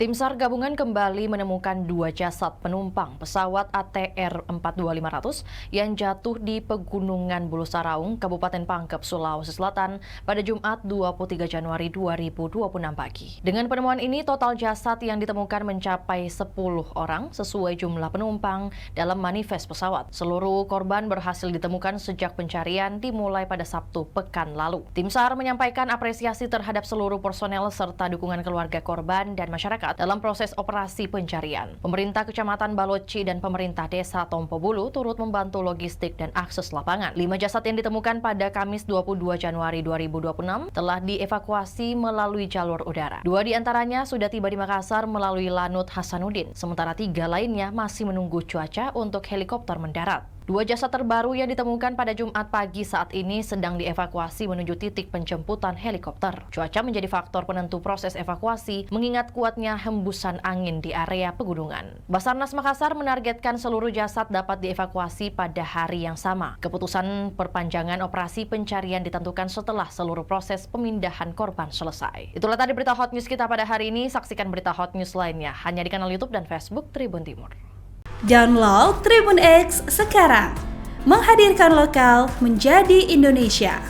Tim SAR gabungan kembali menemukan 2 jasad penumpang pesawat ATR 42500 yang jatuh di Pegunungan Bulu Saraung, Kabupaten Pangkep, Sulawesi Selatan pada Jumat 23 Januari 2026 pagi. Dengan penemuan ini, total jasad yang ditemukan mencapai 10 orang sesuai jumlah penumpang dalam manifest pesawat. Seluruh korban berhasil ditemukan sejak pencarian dimulai pada Sabtu pekan lalu. Tim SAR menyampaikan apresiasi terhadap seluruh personel serta dukungan keluarga korban dan masyarakat dalam proses operasi pencarian. Pemerintah Kecamatan Baloci dan pemerintah Desa Tompo Bulu turut membantu logistik dan akses lapangan. 5 jasad yang ditemukan pada Kamis 22 Januari 2026 telah dievakuasi melalui jalur udara. 2 diantaranya sudah tiba di Makassar melalui Lanut Hasanuddin, sementara 3 lainnya masih menunggu cuaca untuk helikopter mendarat. 2 jasad terbaru yang ditemukan pada Jumat pagi saat ini sedang dievakuasi menuju titik penjemputan helikopter. Cuaca menjadi faktor penentu proses evakuasi mengingat kuatnya hembusan angin di area pegunungan. Basarnas Makassar menargetkan seluruh jasad dapat dievakuasi pada hari yang sama. Keputusan perpanjangan operasi pencarian ditentukan setelah seluruh proses pemindahan korban selesai. Itulah tadi berita hot news kita pada hari ini. Saksikan berita hot news lainnya hanya di kanal YouTube dan Facebook Tribun Timur. Download Tribun X sekarang, menghadirkan lokal menjadi Indonesia.